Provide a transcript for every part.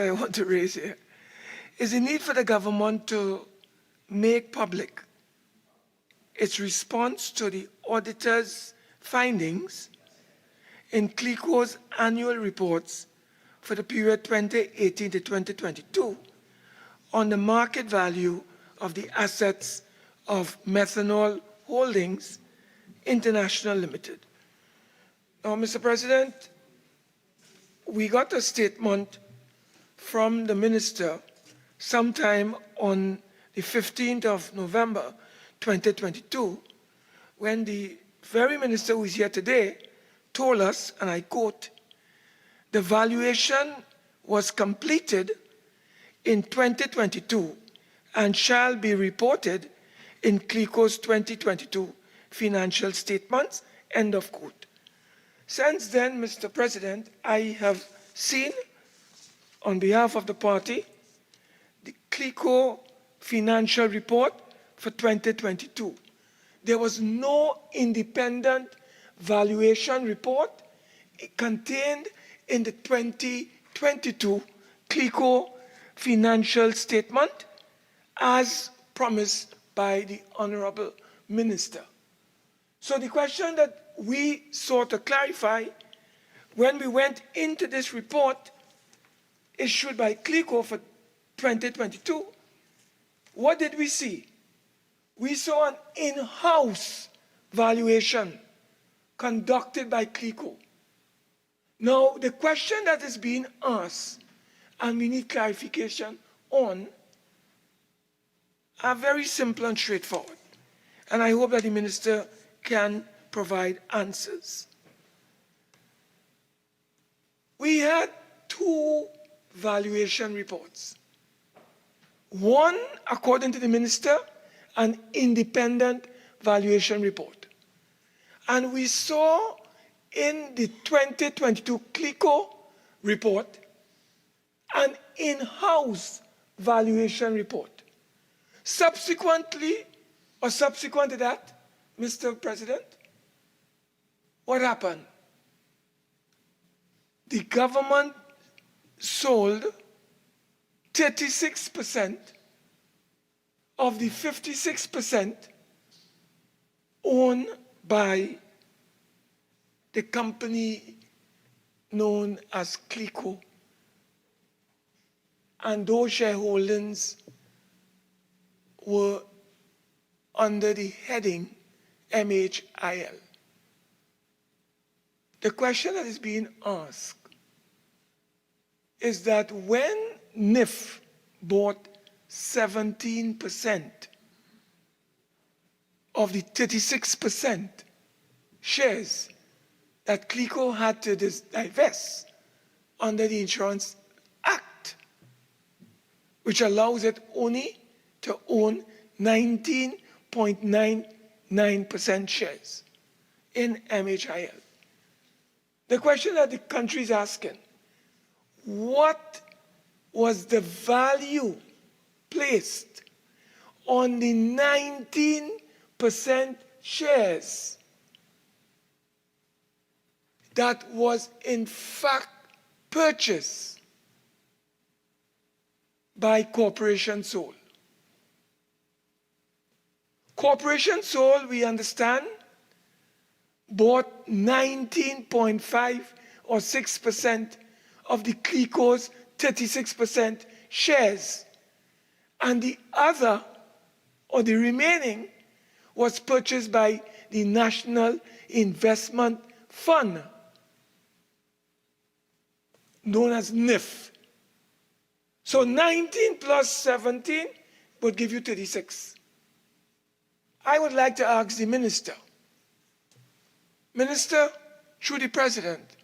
I want to raise here is the need for the government to make public its response to the auditor's findings in Clico's annual reports for the period 2018 to 2022 on the market value of the assets of Methanol Holdings International Limited. Now, Mr. President, we got a statement from the minister sometime on the 15th of November 2022, when the very minister who is here today told us, and I quote, "The valuation was completed in 2022 and shall be reported in Clico's 2022 financial statements," end of quote. Since then, Mr. President, I have seen, on behalf of the party, the Clico financial report for 2022. There was no independent valuation report contained in the 2022 Clico financial statement as promised by the Honorable Minister. So the question that we sought to clarify when we went into this report issued by Clico for 2022, what did we see? We saw an in-house valuation conducted by Clico. Now, the question that is being asked, and we need clarification on, are very simple and straightforward. And I hope that the minister can provide answers. We had two valuation reports. One, according to the minister, an independent valuation report. And we saw in the 2022 Clico report an in-house valuation report. Subsequently, or subsequent to that, Mr. President, what happened? The government sold 36% of the 56% owned by the company known as Clico. And those shareholdings were under the heading MHIL. The question that is being asked is that when NIF bought 17% of the 36% shares that Clico had to divest under the Insurance Act, which allows it only to own 19.99% shares in MHIL. The question that the country is asking, what was the value placed on the 19% shares that was in fact purchased by Corporation Sol? Corporation Sol, we understand, bought 19.5 or 6% of the Clico's 36% shares, and the other, or the remaining, was purchased by the National Investment Fund, known as NIF. So 19 plus 17 would give you 36. I would like to ask the minister, through the president,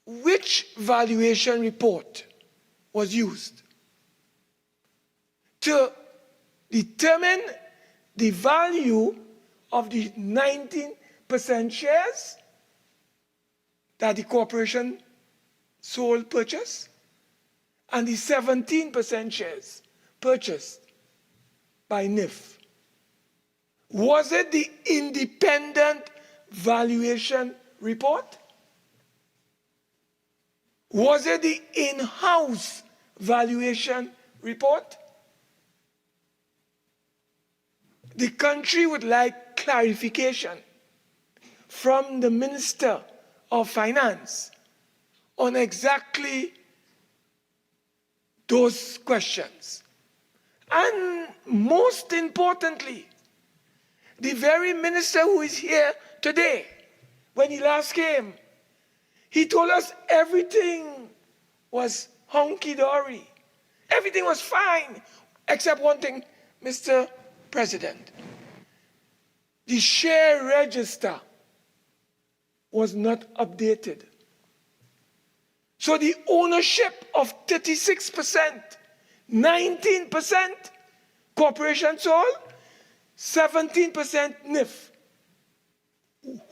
which valuation report was used to determine the value of the 19% shares that the Corporation Sol purchased and the 17% shares purchased by NIF? Was it the independent valuation report? Was it the in-house valuation report? The country would like clarification from the Minister of Finance on exactly those questions. And most importantly, the very minister who is here today, when he last came, he told us everything was hunky-dory. Everything was fine, except one thing, Mr. President. The share register was not updated. So the ownership of 36%, 19% corporation sole, 17% NIF.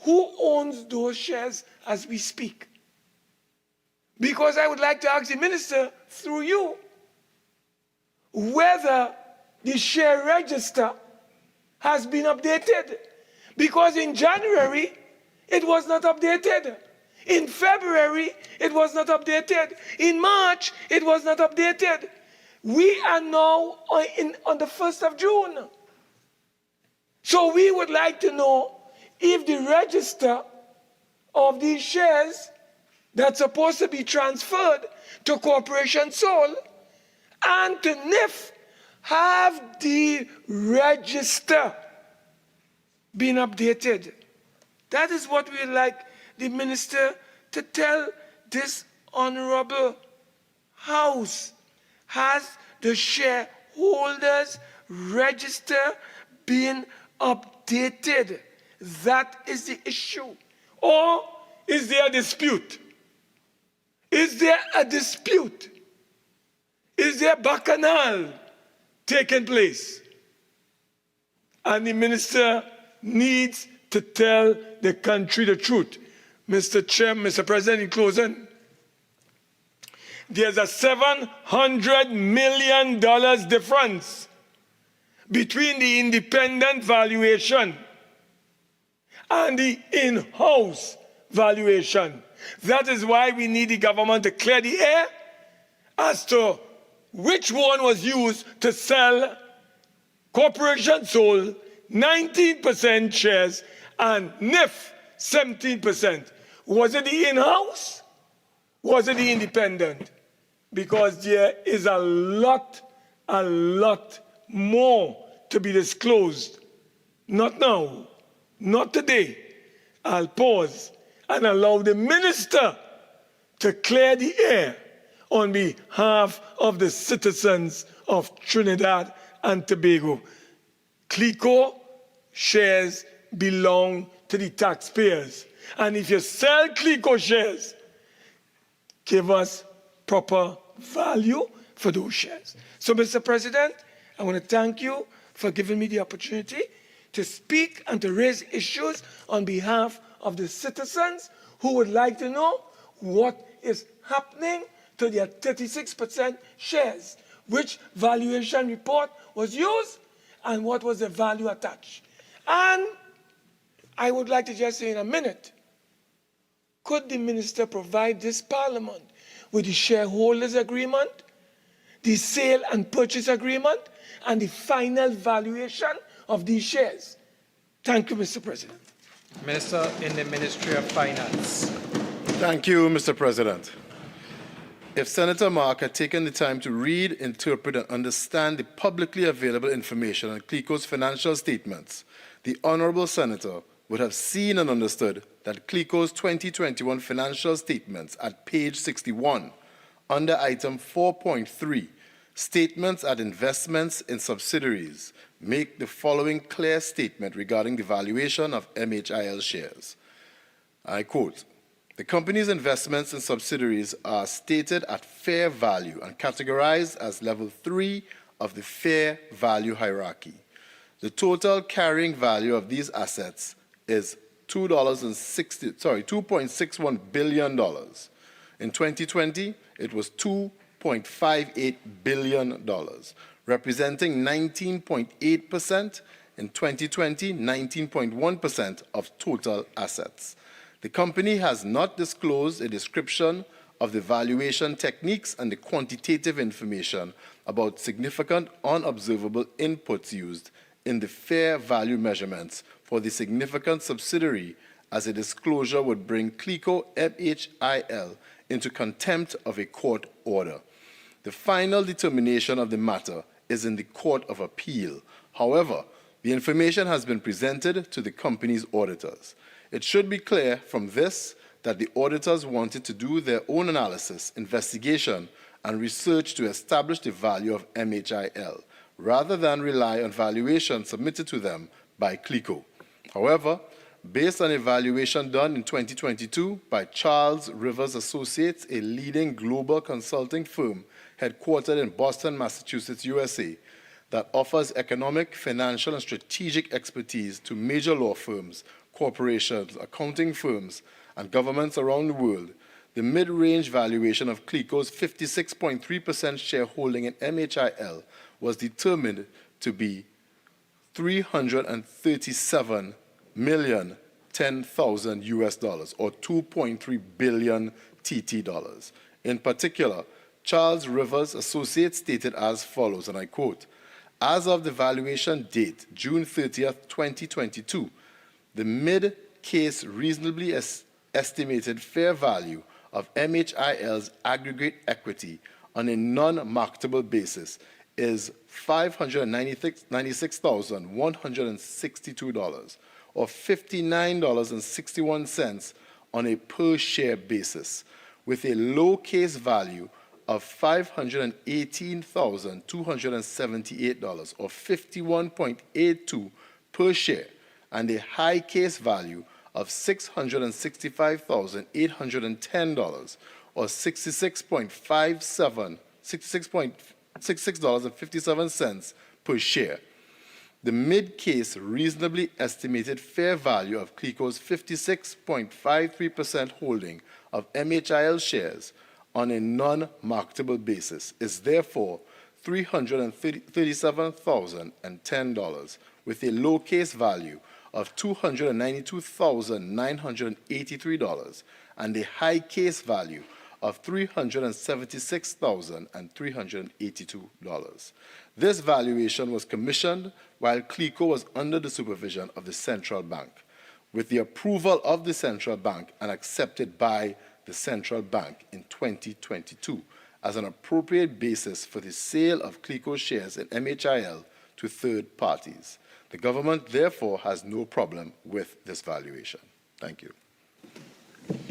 Who owns those shares as we speak? Because I would like to ask the minister, through you, whether the share register has been updated. Because in January, it was not updated. In February, it was not updated. In March, it was not updated. We are now on the 1st of June. So we would like to know if the register of these shares that's supposed to be transferred to Corporation Sole and to NIF have the register been updated. That is what we would like the minister to tell this honorable house. Has the shareholders register been updated? That is the issue. Or is there a dispute? Is there a dispute? Is there bacchanal taking place? And the minister needs to tell the country the truth. Mr. Chair, Mr. President, in closing, there's a $700 million difference between the independent valuation and the in-house valuation. That is why we need the government to clear the air as to which one was used to sell Corporation Sole 19% shares and NIF 17%. Was it the in-house? Was it the independent? Because there is a lot more to be disclosed. Not now, not today. I'll pause and allow the minister to clear the air on behalf of the citizens of Trinidad and Tobago. Clico shares belong to the taxpayers. And if you sell Clico shares, give us proper value for those shares. So, Mr. President, I want to thank you for giving me the opportunity to speak and to raise issues on behalf of the citizens who would like to know what is happening to their 36% shares, which valuation report was used, and what was the value attached. And I would like to just say in a minute, could the minister provide this parliament with the shareholders agreement, the sale and purchase agreement, and the final valuation of these shares? Thank you, Mr. President. Minister in the Ministry of Finance. Thank you, Mr. President. If Senator Mark had taken the time to read, interpret, and understand the publicly available information on Clico's financial statements, the Honourable Senator would have seen and understood that Clico's 2021 financial statements at page 61, under item 4.3, statements at investments in subsidiaries, make the following clear statement regarding the valuation of MHIL shares. I quote, "The company's investments in subsidiaries are stated at fair value and categorized as level 3 of the fair value hierarchy. The total carrying value of these assets is $2.61 billion. In 2020, it was $2.58 billion, representing 19.8%, in 2020, 19.1% of total assets. The company has not disclosed a description of the valuation techniques and the quantitative information about significant unobservable inputs used in the fair value measurements for the significant subsidiary, as a disclosure would bring Clico MHIL into contempt of a court order. The final determination of the matter is in the Court of Appeal. However, the information has been presented to the company's auditors. It should be clear from this that the auditors wanted to do their own analysis, investigation, and research to establish the value of MHIL, rather than rely on valuation submitted to them by Clico. However, based on a valuation done in 2022 by Charles Rivers Associates, a leading global consulting firm headquartered in Boston, Massachusetts, USA, that offers economic, financial, and strategic expertise to major law firms, corporations, accounting firms, and governments around the world, the mid-range valuation of Clico's 56.3% shareholding in MHIL was determined to be $337,010,000 US dollars, or 2.3 billion TT dollars. In particular, Charles Rivers Associates stated as follows, and I quote, "As of the valuation date, June 30th, 2022, the mid-case reasonably estimated fair value of MHIL's aggregate equity on a non-marketable basis is $596,162, or $59.61 on a per-share basis, with a low case value of $518,278, or $51.82 per share, and a high case value of $665,810, or $66.57 per share. The mid-case reasonably estimated fair value of Clico's 56.53% holding of MHIL shares on a non-marketable basis is therefore $337,010, with a low case value of $292,983 and a high case value of $376,382. This valuation was commissioned while Clico was under the supervision of the central bank, with the approval of the central bank and accepted by the central bank in 2022 as an appropriate basis for the sale of Clico shares in MHIL to third parties. The government, therefore, has no problem with this valuation. Thank you.